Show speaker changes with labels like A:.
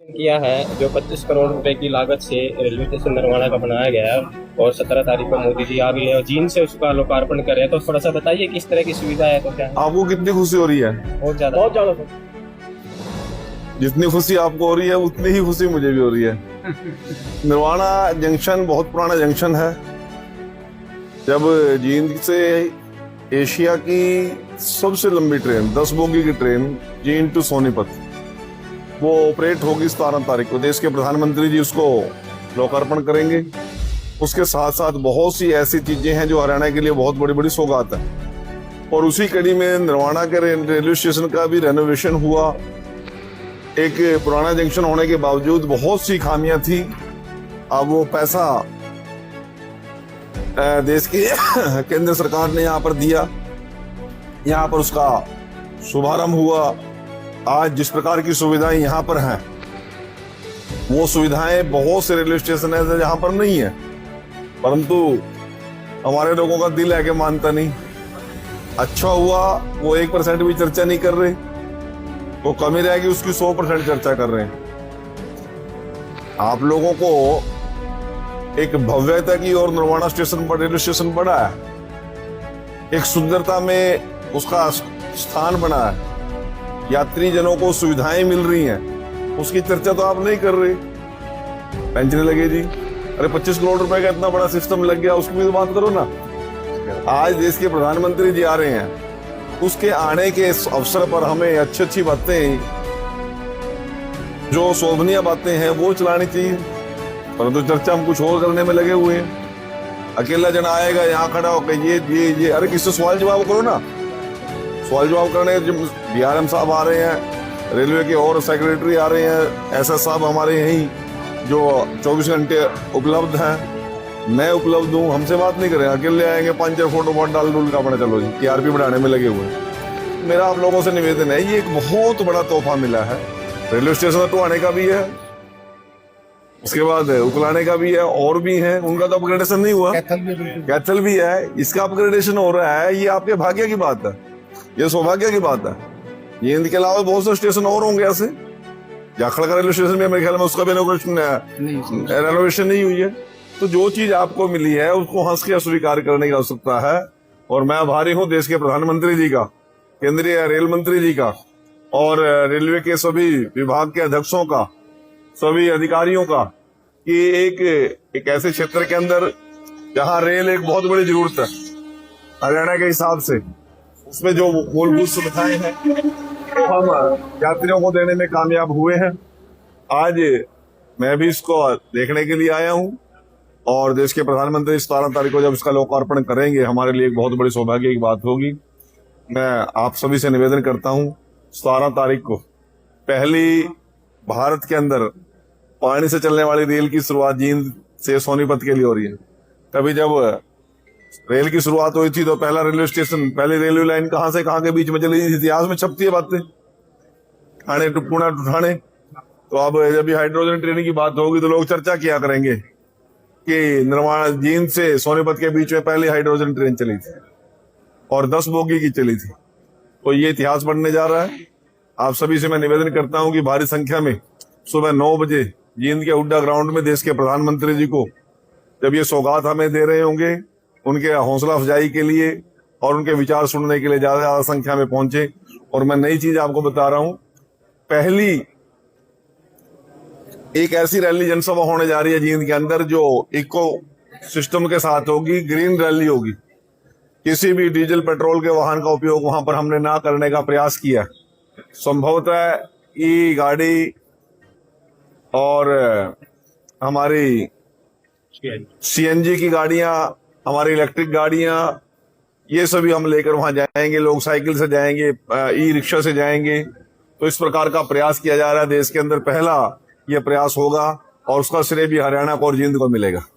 A: किया है जो 25 करोड़ रुपए की लागत से रेलवे स्टेशन नरवाना का बनाया गया है और 17 तारीख को मोदी जी आ भी है और जींद से उसका लोकार्पण कर रहे हैं। तो थोड़ा सा बताइए किस तरह की सुविधा है, तो क्या है?
B: आपको कितनी खुशी हो रही है?
A: बहुत ज्यादा
B: जितनी खुशी आपको हो रही है उतनी ही खुशी मुझे भी हो रही है। नरवाना जंक्शन बहुत पुराना जंक्शन है। जब जींद से एशिया की सबसे लंबी ट्रेन 10 बोगी की ट्रेन जींद टू सोनीपत वो ऑपरेट होगी 17 तारीख को, देश के प्रधानमंत्री जी उसको लोकार्पण करेंगे। उसके साथ साथ बहुत सी ऐसी चीजें हैं जो हरियाणा के लिए बहुत बड़ी बड़ी सौगात है। और उसी कड़ी में नरवाना के रेलवे स्टेशन का भी रेनोवेशन हुआ। एक पुराना जंक्शन होने के बावजूद बहुत सी खामियां थी। अब वो पैसा देश की केंद्र सरकार ने यहाँ पर दिया, यहाँ पर उसका शुभारंभ हुआ। आज जिस प्रकार की सुविधाएं यहाँ पर हैं वो सुविधाएं बहुत से रेलवे स्टेशन है जहाँ पर नहीं है, परंतु हमारे लोगों का दिल है कि मानता नहीं। अच्छा हुआ वो 1% भी चर्चा नहीं कर रहे, वो कमी रहेगी उसकी 100% चर्चा कर रहे हैं। आप लोगों को एक भव्यता की और नरवाना स्टेशन पर रेलवे स्टेशन बड़ा है, एक सुंदरता में उसका स्थान बना है, यात्री जनों को सुविधाएं मिल रही हैं, उसकी चर्चा तो आप नहीं कर रहे। पेंशन लगे जी, अरे 25 करोड़ रुपए का इतना बड़ा सिस्टम लग गया, उसकी भी तो बात करो ना। आज देश के प्रधानमंत्री जी आ रहे हैं, उसके आने के अवसर पर हमें अच्छी अच्छी बातें, जो शोभनीय बातें हैं वो चलानी चाहिए, परंतु चर्चा हम कुछ और करने में लगे हुए हैं। अकेला जन आएगा यहाँ खड़ा होकर ये अरे किससे सवाल जवाब करो ना। सवाल जवाब करने डीआरएम साहब आ रहे हैं, रेलवे के और सेक्रेटरी आ रहे हैं, एसएस साहब हमारे यहीं जो 24 घंटे उपलब्ध हैं। मैं उपलब्ध हूँ, हमसे बात नहीं करें, अकेले आएंगे 5-4 फोटो बहुत डाल डूल का अपना चलो जी टीआरपी बढ़ाने में लगे हुए हैं। मेरा आप लोगों से निवेदन है, ये एक बहुत बड़ा तोहफा मिला है। रेलवे स्टेशन तो आने का भी है, उसके बाद उकलाने का भी है, और भी है, उनका तो अपग्रेडेशन नहीं हुआ, कैथल भी है, इसका अपग्रेडेशन हो रहा है। ये आपके भाग्य की बात है, ये सौभाग्य की बात है। ये इनके अलावा बहुत से स्टेशन और होंगे ऐसे। जाखड़ का रेलवे स्टेशन में मेरे ख्याल में उसका भी रेनोवेशन नहीं हुई है। तो जो चीज आपको मिली है उसको हंस के अस्वीकार करने की आवश्यकता है। और मैं आभारी हूँ देश के प्रधानमंत्री जी का, केंद्रीय रेल मंत्री जी का और रेलवे के सभी विभाग के अध्यक्षों का, सभी अधिकारियों का, कि एक ऐसे क्षेत्र के अंदर जहाँ रेल एक बहुत बड़ी जरूरत है हरियाणा के हिसाब से, उसमें जो मूलभूत सुविधाएं हैं तो हम यात्रियों को देने में कामयाब हुए हैं। आज मैं भी इसको देखने के लिए आया हूं और देश के प्रधानमंत्री 17 तारीख को जब इसका लोकार्पण करेंगे हमारे लिए एक बहुत बड़ी सौभाग्य की बात होगी। मैं आप सभी से निवेदन करता हूं, 17 तारीख को पहली भारत के अंदर पानी से चलने वाली रेल की शुरुआत जींद से सोनीपत के लिए हो रही है। कभी जब रेल की शुरुआत हुई थी तो पहला रेलवे स्टेशन, पहली रेलवे लाइन कहां से कहां के बीच में चली थी, इतिहास में छपती है बातें, ठाणे टू पुणे टू ठाणे। तो अब जब हाइड्रोजन ट्रेन की बात होगी तो लोग चर्चा किया करेंगे कि नरवाना जींद से सोनीपत के बीच में पहली हाइड्रोजन ट्रेन चली थी और 10 बोगी की चली थी। तो ये इतिहास बनने जा रहा है। आप सभी से मैं निवेदन करता हूं कि भारी संख्या में सुबह 9 बजे जींद के हुड्डा ग्राउंड में देश के प्रधानमंत्री जी को जब ये सौगात हमें दे रहे होंगे, उनके हौसला अफजाई के लिए और उनके विचार सुनने के लिए ज्यादा संख्या में पहुंचे। और मैं नई चीज आपको बता रहा हूं, पहली एक ऐसी रैली जनसभा होने जा रही है जींद के अंदर जो इको सिस्टम के साथ होगी, ग्रीन रैली होगी। किसी भी डीजल पेट्रोल के वाहन का उपयोग वहां पर हमने ना करने का प्रयास किया। संभवतः ई गाड़ी और हमारी सीएनजी की गाड़ियां, हमारी इलेक्ट्रिक गाड़ियां, ये सभी हम लेकर वहां जाएंगे। लोग साइकिल से जाएंगे, ई रिक्शा से जाएंगे। तो इस प्रकार का प्रयास किया जा रहा है, देश के अंदर पहला ये प्रयास होगा और उसका श्रेय भी हरियाणा को और जींद को मिलेगा।